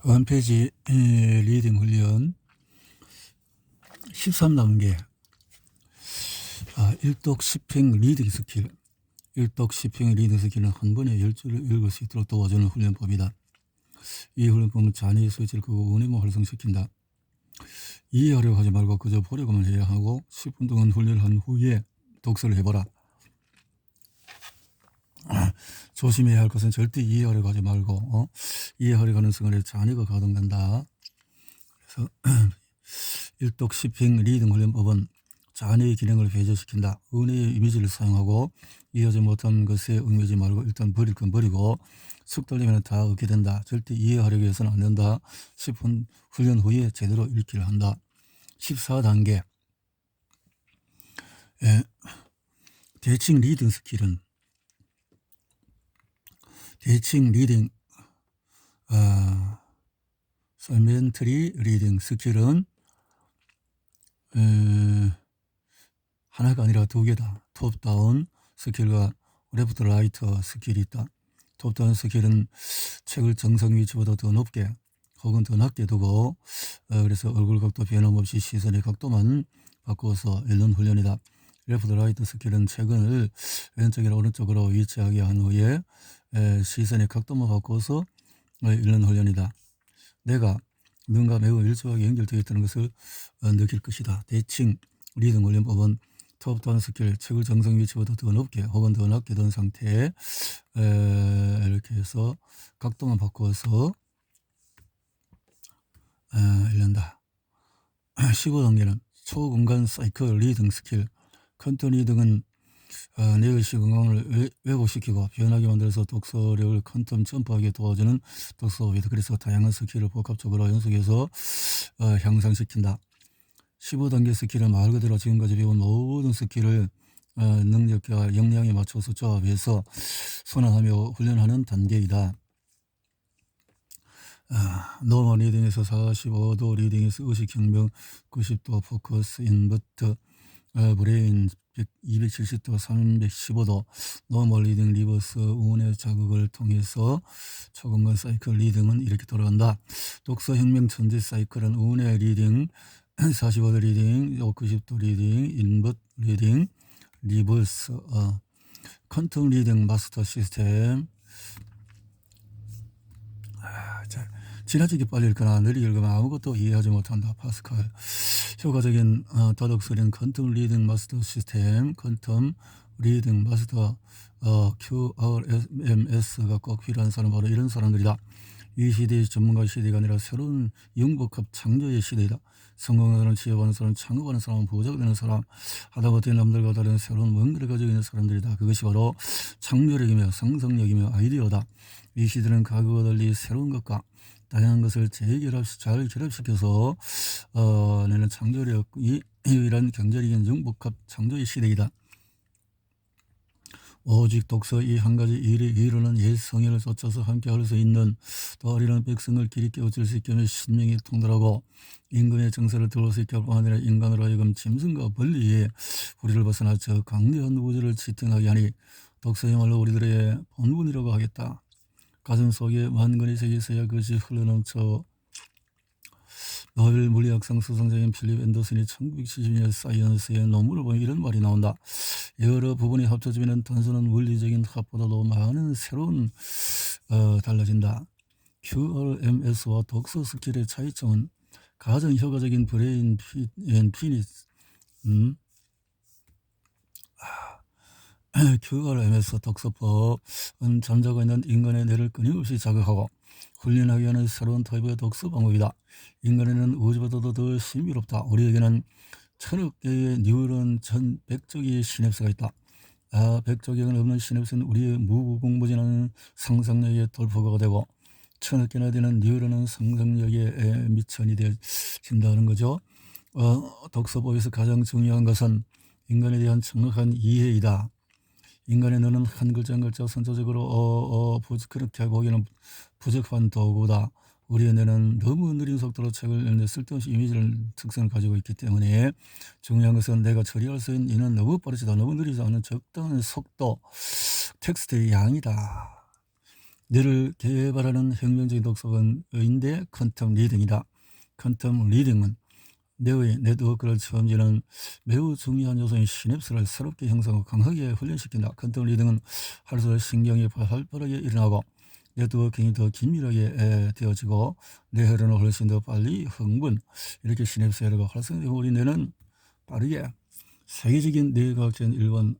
원페이지 리딩 훈련 13단계 1독 10행 리딩 스킬. 1독 10행 리딩 스킬은 한 번에 10줄을 읽을 수 있도록 도와주는 훈련법이다. 이 훈련법은 자네의 수치를 크고 은혜만 활성시킨다. 이해하려고 하지 말고 그저 보려고만 해야 하고 10분 동안 훈련한 후에 독서를 해보라. 조심해야 할 것은 절대 이해하려고 하지 말고 이해하려고 하는 순간에 자네가 가동된다. 그래서 1독 10행 리딩 훈련법은 자네의 기능을 배제시킨다. 은혜의 이미지를 사용하고 이해하지 못한 것에 얽매이지 말고 일단 버릴 건 버리고 숙달되면 다 얻게 된다. 절대 이해하려고 해서는 안 된다. 10분 훈련 후에 제대로 읽기를 한다. 14단계 대칭 리딩 스킬은 대칭 리딩 서멘터리 리딩 스킬은 하나가 아니라 두 개다. 톱다운 스킬과 레프트 라이트 스킬이 있다. 톱다운 스킬은 책을 정상 위치보다 더 높게 혹은 더 낮게 두고 그래서 얼굴 각도 변함없이 시선의 각도만 바꾸어서 읽는 훈련이다. 레프트 라이트 스킬은 책을 왼쪽이나 오른쪽으로 위치하게 한 후에 시선의 각도만 바꾸어서 읽는 훈련이다. 내가 뭔가 매우 밀접하게 연결되어 있다는 것을 느낄 것이다. 대칭 리딩 훈련법은 톱다운 스킬, 책을 정상 위치보다 더 높게 혹은 더 낮게 둔 상태에 이렇게 해서 각도만 바꾸어서 읽는다. 15단계는 초공간 사이클 리딩 스킬. 컨텐 리딩은 내 의식 건강을 왜곡시키고 변하게 만들어서 독서력을 컨텐 점프하게 도와주는 독서법이다. 그래서 다양한 스킬을 복합적으로 연속해서 향상시킨다. 15단계 스킬은 말 그대로 지금까지 배운 모든 스킬을 능력과 역량에 맞춰서 조합해서 순환하며 훈련하는 단계이다. 노멀 리딩에서 45도 리딩에서 의식혁명, 90도 포커스 인버트 브레인 270도 315도 노멀 리딩 리버스 우운의 자극을 통해서 초공간 사이클 리딩은 이렇게 돌아간다. 독서혁명 천재 사이클은 우운의 리딩 45도 리딩 90도 리딩 인버트 리딩 리버스 컨텀 리딩 마스터 시스템. 지나치게 빨리 읽거나 느리게 읽으면 아무것도 이해하지 못한다. 파스칼. 효과적인 도덕서리는 컨텀 리딩 마스터 시스템, 컨텀 리딩 마스터 QRMS가 꼭 필요한 사람 바로 이런 사람들이다. 이 시대의 전문가 시대가 아니라 새로운 융복합 창조의 시대이다. 성공하는 사람, 취업하는 사람, 창업하는 사람, 부자가 되는 사람, 하다못해 남들과 다른 새로운 뭔가를 가지고 있는 사람들이다. 그것이 바로 창조력이며 상상력이며 아이디어다. 이 시대는 과거와 달리 새로운 것과 다양한 것을 잘 결합시켜서 내는 창조력이 유일한 경제력인 융복합 창조의 시대이다. 오직 독서 이 한 가지 일에 이르는 옛 성현을 쫓아서 함께 할 수 있는 또 어리는 백성을 길이 깨우칠 수 있게 하며 신명이 통달하고 임금의 정서를 들을 수 있게 할 뿐 아니라 인간으로 하여금 짐승과 벌리에 우리를 벗어나 저 강대한 우주를 지탱하게 하니 독서야말로 우리들의 본분이라고 하겠다. 가슴 속에 만근의 색이 있어야 그것이 흘러넘쳐. 노벨 물리학상 수상자인 필립 앤더슨이 1970년 사이언스의 논문을 보면 이런 말이 나온다. 여러 부분이 합쳐지면 단순한 물리적인 합보다도 많은 새로운 달라진다. QRMS와 독서 스킬의 차이점은 가장 효과적인 브레인 피니스 QRMS 독서법은 잠자고 있는 인간의 뇌를 끊임없이 자극하고 훈련하게 하는 새로운 타입의 독서 방법이다. 인간에는 우주보다도 더 신비롭다. 우리에게는 1000억 개의 뉴런 1100조 개의 시냅스가 있다. 100조 개가 넘는 시냅스는 우리의 무궁무진한 상상력의 돌파구가 되고 1000억 개나 되는 뉴런은 상상력의 미천이 되어진다는 거죠. 독서법에서 가장 중요한 것은 인간에 대한 정확한 이해이다. 인간의 뇌는 한 글자 한 글자 선조적으로 그렇게 보기에는 부족한 도구다. 우리의 뇌는 너무 느린 속도로 책을 읽는데 쓸데없이 이미지를 특성을 가지고 있기 때문에 중요한 것은 내가 처리할 수 있는 이는 너무 빠르지도 너무 느리지 않은 적당한 속도, 텍스트의 양이다. 뇌를 개발하는 혁명적인 독서본인데 퀀텀 리딩이다. 퀀텀 리딩은 뇌의 네트워크를 처음 지는 매우 중요한 요소인 시냅스를 새롭게 형성하고 강하게 훈련시킨다. 퀀텀 리딩은 할수록 신경이 활발하게 일어나고 네트워킹이 더 긴밀하게 되어지고 뇌회로는 훨씬 더 빨리 흥분, 이렇게 시냅스 회로가 활성되고 우리 뇌는 빠르게 세계적인 뇌과학자인 일본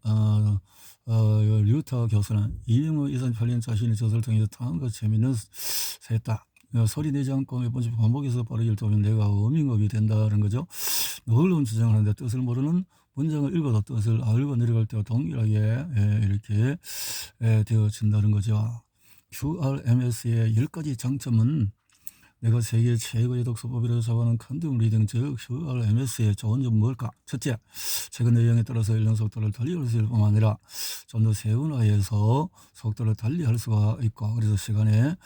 류타 교수는 2008년 자신의 저서를 통해서 다음과 재미있는 세다. 소리 내지 않고 몇 번씩 반복해서 빠르게 읽으면 뇌가 어밍업이 된다는 거죠. 놀라운 주장을 하는데 뜻을 모르는 문장을 읽어도 뜻을 알고 내려갈 때와 동일하게 이렇게 되어진다는 거죠. QRMS의 10가지 장점은 내가 세계 최고의 독서법이라고 잡아놓은 퀀텀 리딩 즉 QRMS의 좋은 점은 뭘까? 첫째, 최근 내용에 따라서 읽는 속도를 달리할 수 있을 뿐만 아니라 좀 더 세분화해서 속도를 달리할 수가 있고 그래서 시간에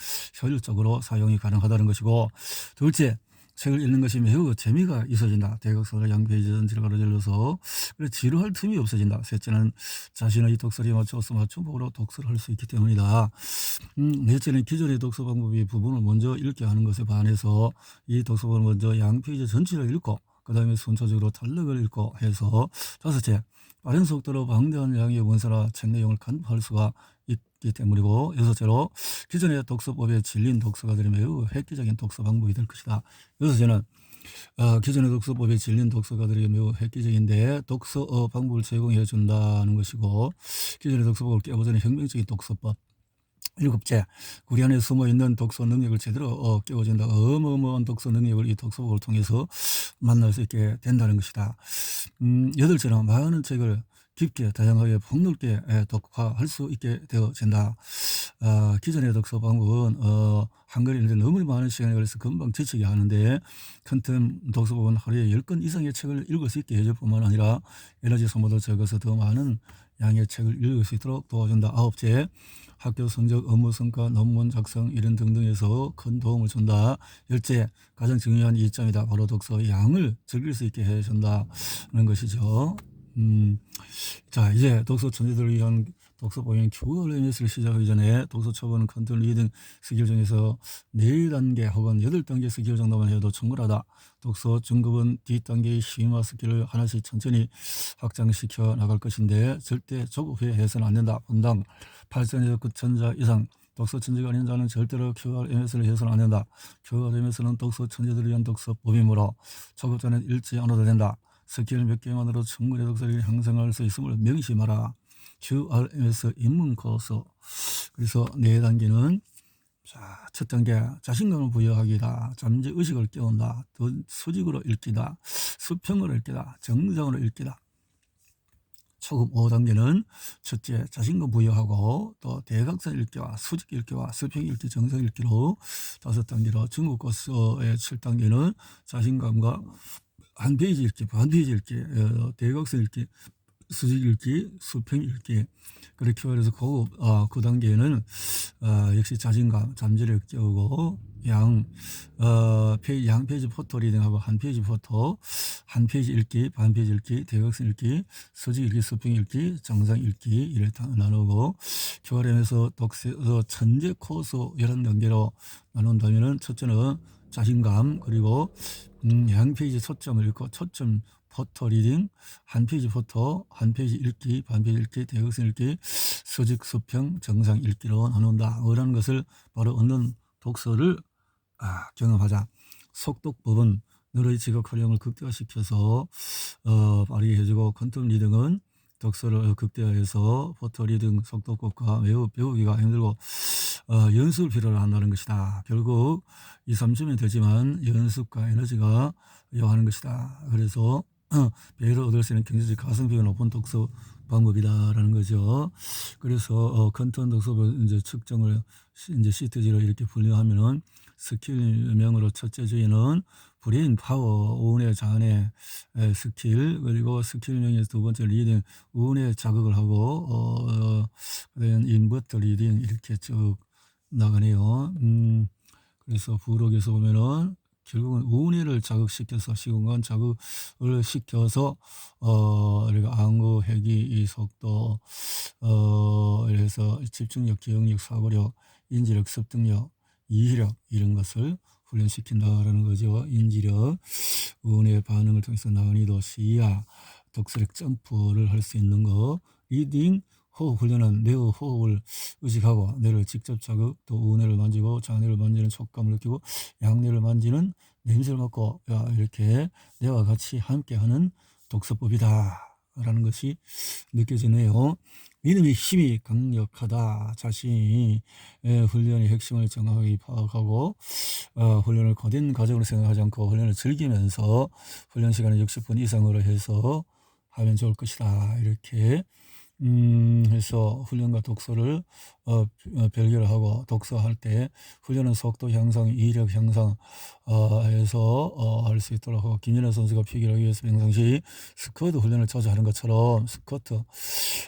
효율적으로 사용이 가능하다는 것이고, 둘째, 책을 읽는 것이 매우 재미가 있어진다. 대각선으로 양페이지 전체를 가로질러서 그래 지루할 틈이 없어진다. 셋째는 자신의 독서리에 맞춰서 맞춤법으로 독서를 할 수 있기 때문이다. 넷째는 기존의 독서 방법이 부분을 먼저 읽게 하는 것에 반해서 이 독서본을 먼저 양페이지 전체를 읽고 그 다음에 순차적으로 단락을 읽고 해서, 다섯째, 빠른 속도로 방대한 양의 원서나 책 내용을 간파할 수가 있기 때문이고, 여섯째로 기존의 독서법에 질린 독서가들이 매우 획기적인 독서 방법이 될 것이다. 여섯째는 기존의 독서법에 질린 독서가들이 매우 획기적인데 독서 방법을 제공해 준다는 것이고, 기존의 독서법을 깨부수는 혁명적인 독서법. 일곱째, 우리 안에 숨어있는 독서 능력을 제대로 깨워준다. 어마어마한 독서 능력을 이 독서법을 통해서 만날 수 있게 된다는 것이다. 여덟째는 많은 책을 깊게 다양하게 폭넓게 독파할 수 있게 되어진다. 기존의 독서 방법은 한글 읽는데 너무 많은 시간이 걸려서 금방 지치게 하는데 퀀텀 독서법은 하루에 10권 이상의 책을 읽을 수 있게 해줄 뿐만 아니라 에너지 소모도 적어서 더 많은 양의 책을 읽을 수 있도록 도와준다. 아홉째, 학교 성적, 업무 성과, 논문 작성 이런 등등에서 큰 도움을 준다. 열째, 가장 중요한 이점이다. 바로 독서 양을 즐길 수 있게 해준다는 것이죠. 자, 이제 독서 천재들을 위한 독서법인 QRMS를 시작하기 전에 독서 초보는 컨트롤 리딩 스킬 중에서 4단계 혹은 8단계 스킬 정도만 해도 충분하다. 독서 중급은 뒷단계의 심화 스킬을 하나씩 천천히 확장시켜 나갈 것인데 절대 조급해 해서는 안 된다. 분당 8천에서 9천자 이상 독서 천재가 아닌 자는 절대로 QRMS를 해서는 안 된다. QRMS는 독서 천재들을 위한 독서법이므로 초급자는 읽지 않아도 된다. 스킬 몇 개만으로 충분히 독서력을 형성할 수 있음을 명심하라. QRMS 입문 코스. 그래서 4단계는 자, 첫 단계 자신감을 부여하기다. 잠재의식을 깨운다. 더 수직으로 읽기다. 수평으로 읽기다. 정상으로 읽기다. 초급 5단계는 첫째 자신감 부여하고 또 대각선 읽기와 수직 읽기와 수평 읽기, 정상 읽기로 5단계로 중급 코스의 7단계는 자신감과 한 페이지 읽기, 반 페이지 읽기, 대각선 읽기, 수직 읽기, 수평 읽기. 그렇게 해서 고급 9단계는 역시 자신감, 잠재력 깨우고 양 페이지 포토 리딩하고 한 페이지 포토, 한 페이지 읽기, 반 페이지 읽기, 대각선 읽기, 수직 읽기, 수평 읽기, 정상 읽기 이를 나누고 QRM에서 독서 천재 코스 11단계로 나눈다면은 첫째는 자신감, 그리고 양 페이지 초점을 읽고 초점 포토 리딩, 한 페이지 포토, 한 페이지 읽기, 반 페이지 읽기, 대각선 읽기, 수직, 수평, 정상 읽기로 나눈다. 라는 것을 바로 얻는 독서를 경험하자. 속독법은 너의 지각 활용을 극대화시켜서 빠르게 해주고, 퀀텀 리딩은 독서를 극대화해서 포토 리딩 속독법과 매우 배우기가 힘들고 연습을 필요로 한다는 것이다. 결국 2, 3주면 되지만 연습과 에너지가 요하는 것이다. 그래서 배를 얻을 수 있는 경제적 가성비가 높은 독서 방법이다라는 거죠. 그래서 퀀텀 독서법 이제 측정을 이제 시트지로 이렇게 분류하면은 스킬명으로 첫째 주의는 브레인 파워, 우운의 자한의 스킬, 그리고 스킬명에서 두 번째 리딩, 우운의 자극을 하고 그다음 인버터 리딩 이렇게 쭉 나가네요. 그래서 부록에서 보면은 결국은 우운회를 자극시켜서 시공간 자극을 시켜서 우리가 암구, 회귀, 이 속도, 그래서 집중력, 기억력, 사고력 인지력, 습득력, 이해력 이런 것을 훈련시킨다라는 거죠. 인지력, 은의 반응을 통해서 난이도, 시야, 독서력, 점프를 할 수 있는 거. 리딩, 호흡 훈련은 뇌의 호흡을 의식하고 뇌를 직접 자극, 또 은혜를 만지고 자뇌를 만지는 촉감을 느끼고 양뇌를 만지는 냄새를 맡고 이렇게 뇌와 같이 함께하는 독서법이다 라는 것이 느껴지네요. 믿음의 힘이 강력하다. 자신이 훈련의 핵심을 정확하게 파악하고 훈련을 고된 과정으로 생각하지 않고 훈련을 즐기면서 훈련 시간을 60분 이상으로 해서 하면 좋을 것이다. 이렇게 해서 훈련과 독서를 별개를 하고, 독서할 때 훈련은 속도 향상, 이해력 향상 해서 할 수 있도록 하고, 김연아 선수가 표기를 위해서 평상시 스쿼트 훈련을 자주 하는 것처럼 스쿼트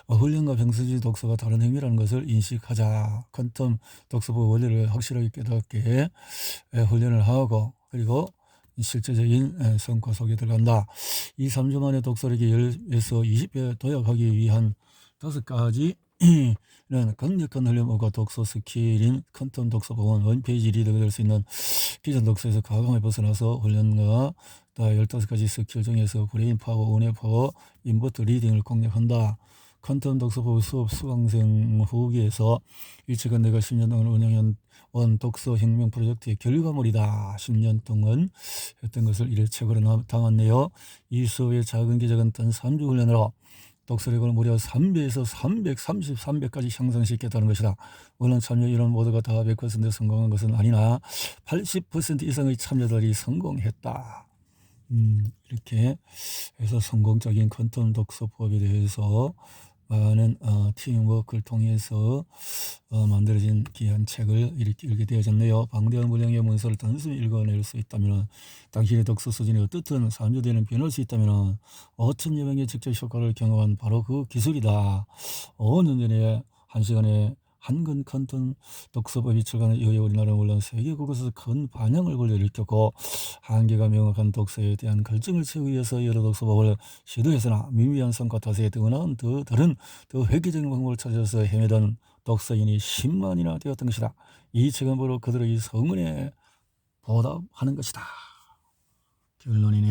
훈련과 평상시 독서가 다른 행위라는 것을 인식하자. 퀀텀 독서법 원리를 확실하게 깨닫게 훈련을 하고, 그리고 실제적인 성과 속에 들어간다. 이 3주 만에 독서력이 10에서 20배 도약하기 위한 5가지는 강력한 훈련법과 독서 스킬인 퀀텀 독서법은 원페이지 리더가 될 수 있는 비전 독서에서 과감하게 벗어나서 훈련과 15가지 스킬 중에서 브레인 파워, 은혜 파워, 인버트 리딩을 공략한다. 퀀텀 독서법 수업 수강생 후기에서 일찍은 내가 10년 동안 운영한 독서 혁명 프로젝트의 결과물이다. 10년 동안 했던 것을 일회책으로 담았네요. 이 수업의 작은 기적은 단 3주 훈련으로 독서력을 무려 3배에서 330, 300까지 향상시켰다는 것이다. 물론 참여 인원 모두가 다 100% 성공한 것은 아니나 80% 이상의 참여들이 성공했다. 이렇게 해서 성공적인 퀀텀 독서법에 대해서 많은 팀워크를 통해서 만들어진 귀한 책을 이렇게 읽게 되어졌네요. 방대한 분량의 문서를 단순히 읽어낼 수 있다면, 당신의 독서 수준이 어떻든 3주 뒤에는 변할 수 있다면 5천여 명의 직접 효과를 경험한 바로 그 기술이다. 5년 전에 1시간에 한권 퀀텀 독서법이 출간한 이후에 우리나라는 물론 세계 곳곳에서 큰 반향을 불러일으켰고, 한계가 명확한 독서에 대한 갈증을 채우기 위해서 여러 독서법을 시도했으나 미미한 성과 탓에 더 다른 더 획기적인 방법을 찾아서 헤매던 독서인이 10만이나 되었던 것이다. 이 책은 바로 그들의 이 성은에 보답하는 것이다. 결론이네.